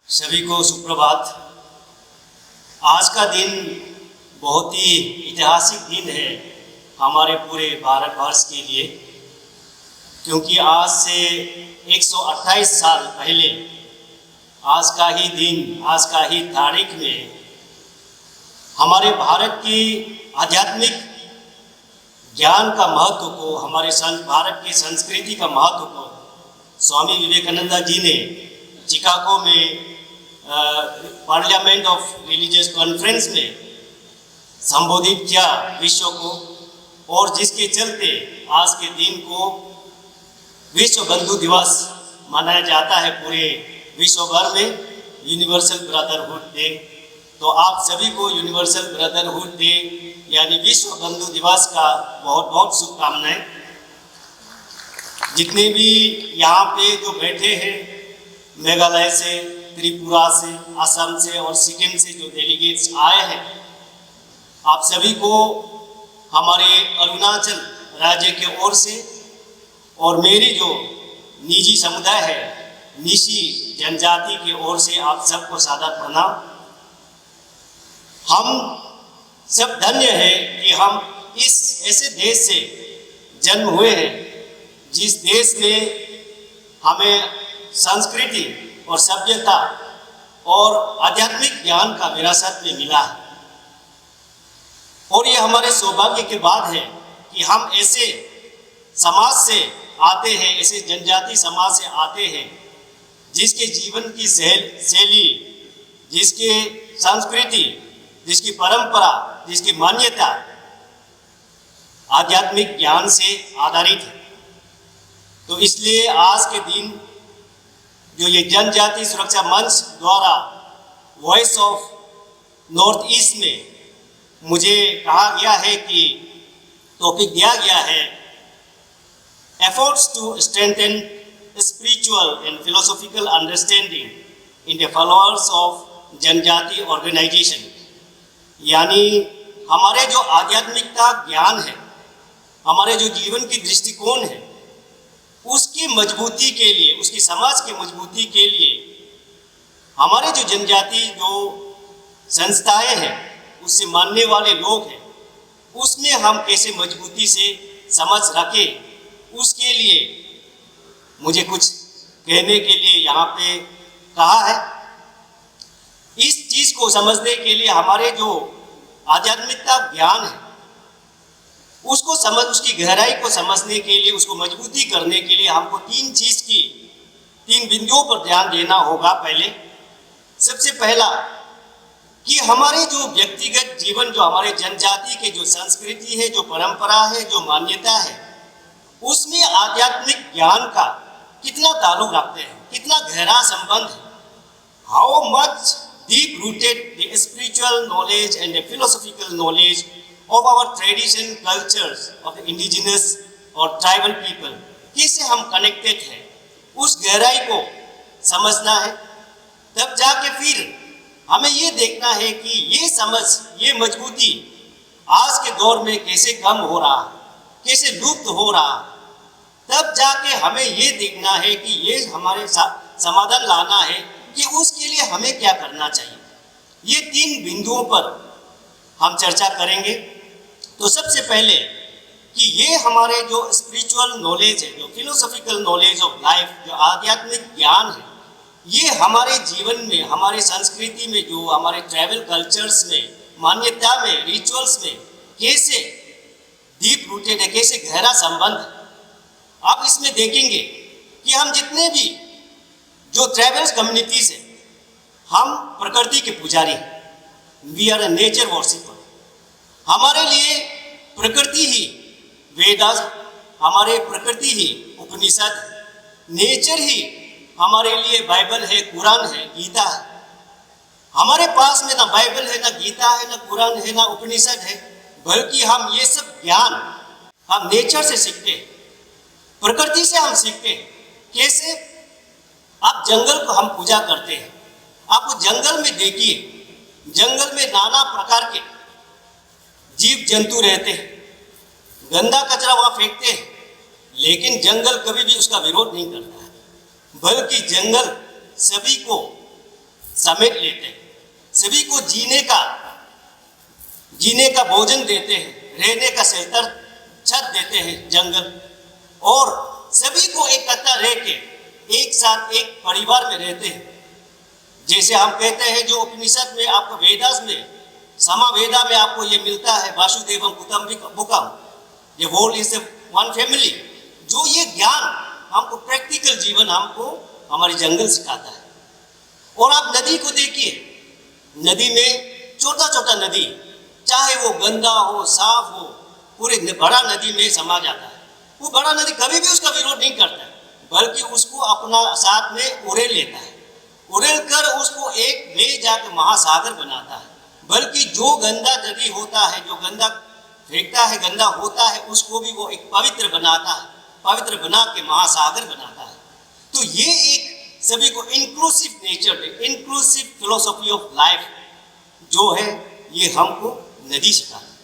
सभी को सुप्रभात। आज का दिन बहुत ही ऐतिहासिक दिन है हमारे पूरे भारतवर्ष के लिए, क्योंकि आज से 128 साल पहले आज का ही दिन, आज का ही तारीख में हमारे भारत की आध्यात्मिक ज्ञान का महत्व को, हमारे भारत की संस्कृति का महत्व को स्वामी विवेकानंद जी ने चिकागो में पार्लियामेंट ऑफ रिलीजियस कॉन्फ्रेंस में संबोधित किया विश्व को, और जिसके चलते आज के दिन को विश्व बंधु दिवस मनाया जाता है पूरे विश्व भर में, यूनिवर्सल ब्रदरहुड डे। तो आप सभी को यूनिवर्सल ब्रदरहुड डे यानी विश्व बंधु दिवस का बहुत बहुत शुभकामनाएं। जितने भी यहाँ पे जो बैठे हैं, मेघालय से, त्रिपुरा से, असम से और सिक्किम से जो डेलीगेट्स आए हैं, आप सभी को हमारे अरुणाचल राज्य के ओर से और मेरी जो निजी समुदाय है निशी जनजाति की ओर से आप सबको सादर प्रणाम। हम सब धन्य हैं कि हम इस ऐसे देश से जन्म हुए हैं जिस देश में हमें संस्कृति और सभ्यता और आध्यात्मिक ज्ञान का विरासत में मिला है। और ये हमारे सौभाग्य की बात है कि हम ऐसे समाज से आते हैं, ऐसे जनजाति समाज से आते हैं जिसके जीवन की शैली, जिसके संस्कृति, जिसकी परंपरा, जिसकी मान्यता आध्यात्मिक ज्ञान से आधारित है। तो इसलिए आज के दिन जो ये जनजाति सुरक्षा मंच द्वारा वॉइस ऑफ नॉर्थ ईस्ट में मुझे कहा गया है कि टॉपिक दिया गया है efforts to strengthen spiritual and philosophical understanding in the followers of जनजाति ऑर्गेनाइजेशन। यानी हमारे जो आध्यात्मिकता ज्ञान है, हमारे जो जीवन की दृष्टिकोण है, उसकी मजबूती के लिए, उसकी समाज की मजबूती के लिए हमारे जो जनजाति जो संस्थाएं हैं, उससे मानने वाले लोग हैं, उसमें हम कैसे मजबूती से समझ रखें, उसके लिए मुझे कुछ कहने के लिए यहाँ पे कहा है। इस चीज़ को समझने के लिए हमारे जो आध्यात्मिकता ज्ञान है उसको समझ, उसकी गहराई को समझने के लिए, उसको मजबूती करने के लिए हमको तीन बिंदुओं पर ध्यान देना होगा। पहले सबसे पहला कि हमारे जो व्यक्तिगत जीवन, जो हमारे जनजाति के जो संस्कृति है, जो परंपरा है, जो मान्यता है, उसमें आध्यात्मिक ज्ञान का कितना ताल्लुक रखते हैं, कितना गहरा संबंध है। How much deep rooted the spiritual knowledge and the philosophical knowledge of our tradition, cultures of the indigenous और tribal people, कैसे हम कनेक्टेड हैं, उस गहराई को समझना है। तब जाके फिर हमें ये देखना है कि ये समझ, ये मजबूती आज के दौर में कैसे कम हो रहा, कैसे लुप्त हो रहा। तब जाके हमें ये देखना है कि ये हमारे समाधान लाना है कि उसके लिए हमें क्या करना चाहिए। ये तीन बिंदुओं पर हम चर्चा करेंगे। तो सबसे पहले कि ये हमारे जो स्पिरिचुअल नॉलेज है, जो फिलोसॉफिकल नॉलेज ऑफ लाइफ, जो आध्यात्मिक ज्ञान है, ये हमारे जीवन में, हमारे संस्कृति में, जो हमारे ट्राइबल कल्चर्स में, मान्यता में, रिचुअल्स में कैसे डीप रूटेड है, कैसे गहरा संबंध है। आप इसमें देखेंगे कि हम जितने भी जो ट्राइबल कम्युनिटीज है, हम प्रकृति के पुजारी हैं। We are a nature worshipper. हमारे लिए प्रकृति ही वेदास, हमारे प्रकृति ही उपनिषद, नेचर ही हमारे लिए बाइबल है, कुरान है, गीता है। हमारे पास में ना बाइबल है, ना गीता है, ना कुरान है, ना उपनिषद है, बल्कि हम ये सब ज्ञान हम नेचर से सीखते हैं, प्रकृति से हम सीखते हैं। कैसे? आप जंगल को हम पूजा करते हैं। आपको जंगल में देखिए, जंगल में नाना प्रकार के जीव जंतु रहते हैं, गंदा कचरा वहाँ फेंकते हैं, लेकिन जंगल कभी भी उसका विरोध नहीं करता है, बल्कि जंगल सभी को समेट लेते हैं, सभी को जीने का भोजन देते हैं, रहने का शेल्टर छत देते हैं जंगल, और सभी को इकट्ठा रह के एक साथ एक परिवार में रहते हैं। जैसे हम कहते हैं जो उपनिषद में आपको वेदास में समावेदा में आपको ये मिलता है, वासुदेवम कुटुंबकम, ये होल इज वन फैमिली। जो ये ज्ञान हमको प्रैक्टिकल जीवन हमको हमारे जंगल सिखाता है। और आप नदी को देखिए, नदी में छोटा छोटा नदी, चाहे वो गंदा हो साफ हो, पूरे बड़ा नदी में समा जाता है। वो बड़ा नदी कभी भी उसका विरोध नहीं करता है, बल्कि उसको अपना साथ में उड़ेल लेता है, उड़ेल कर उसको एक ले जाकर महासागर बनाता है। बल्कि जो गंदा नदी होता है, जो गंदा फेंकता है, गंदा होता है, उसको भी वो एक पवित्र बनाता है, पवित्र बना के महासागर बनाता है। तो ये एक सभी को inclusive nature, inclusive philosophy of life जो है, ये हमको नदी सिखाती है।